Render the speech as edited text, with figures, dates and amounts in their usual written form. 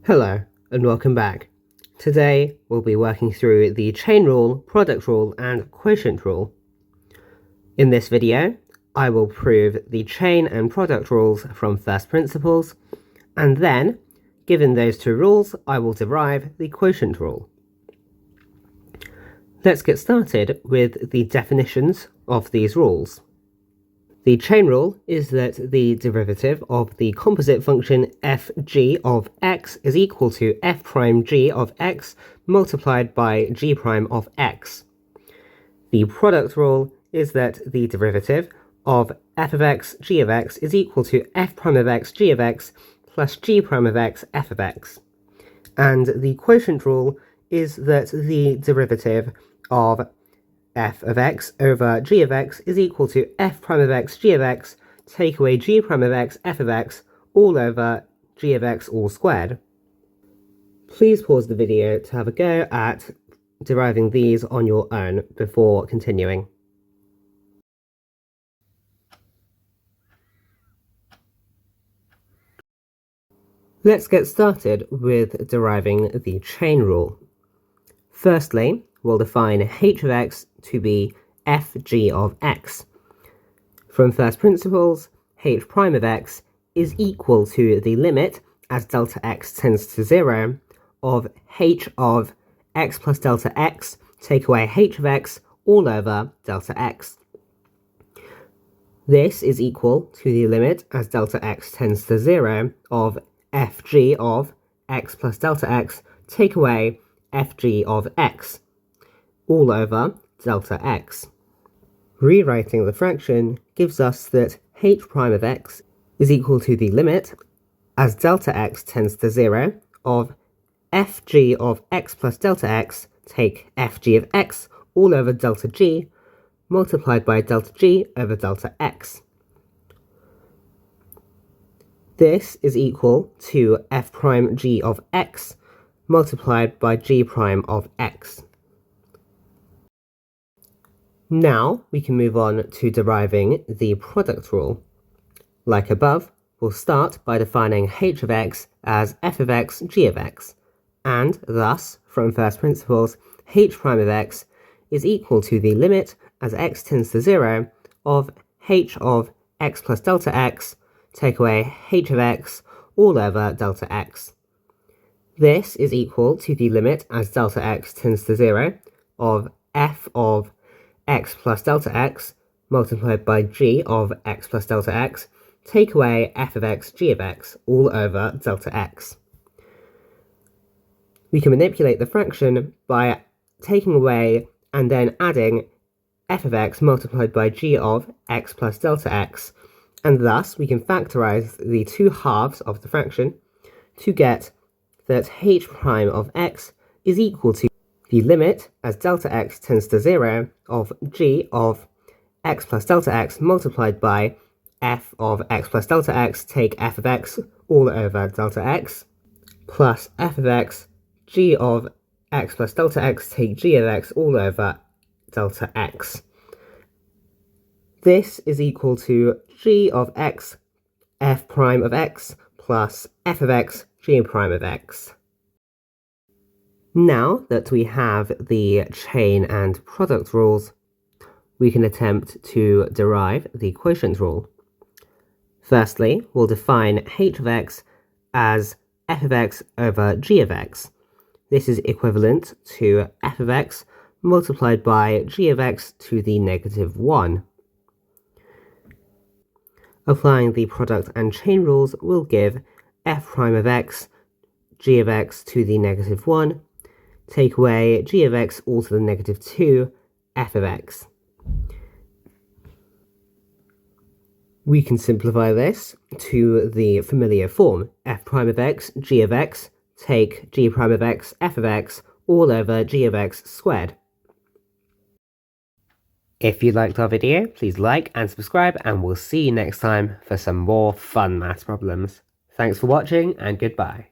Hello and welcome back. Today we'll be working through the chain rule, product rule and quotient rule. In this video I will prove the chain and product rules from first principles, and then, given those two rules, I will derive the quotient rule. Let's get started with the definitions of these rules. The chain rule is that the derivative of the composite function fg of x is equal to f prime g of x multiplied by g prime of x. The product rule is that the derivative of f of x g of x is equal to f prime of x g of x plus g prime of x f of x. And the quotient rule is that the derivative of f of x over g of x is equal to f prime of x g of x take away g prime of x f of x all over g of x all squared. Please pause the video to have a go at deriving these on your own before continuing. Let's get started with deriving the chain rule. Firstly, we'll define h of x to be fg of x. From first principles, h prime of x is equal to the limit, as delta x tends to 0, of h of x plus delta x take away h of x all over delta x. This is equal to the limit, as delta x tends to 0, of fg of x plus delta x take away fg of x all over delta x. Rewriting the fraction gives us that h prime of x is equal to the limit, as delta x tends to 0, of fg of x plus delta x take fg of x all over delta g multiplied by delta g over delta x. This is equal to f prime g of x multiplied by g prime of x. Now we can move on to deriving the product rule. Like above, we'll start by defining h of x as f of x g of x, and thus, from first principles, h prime of x is equal to the limit, as x tends to 0, of h of x plus delta x take away h of x all over delta x. This is equal to the limit, as delta x tends to 0, of f of x plus delta x multiplied by g of x plus delta x take away f of x g of x all over delta x. We can manipulate the fraction by taking away and then adding f of x multiplied by g of x plus delta x, and thus we can factorize the two halves of the fraction to get that h prime of x is equal to the limit, as delta x tends to 0, of g of x plus delta x multiplied by f of x plus delta x take f of x all over delta x, plus f of x g of x plus delta x take g of x all over delta x. This is equal to g of x f prime of x plus f of x g prime of x. Now that we have the chain and product rules, we can attempt to derive the quotient rule. Firstly, we'll define h of x as f of x over g of x. This is equivalent to f of x multiplied by g of x to the negative 1. Applying the product and chain rules will give f prime of x, g of x to the negative 1, take away g of x all to the negative 2, f of x. We can simplify this to the familiar form, f prime of x, g of x, take g prime of x, f of x, all over g of x squared. If you liked our video, please like and subscribe, and we'll see you next time for some more fun maths problems. Thanks for watching, and goodbye.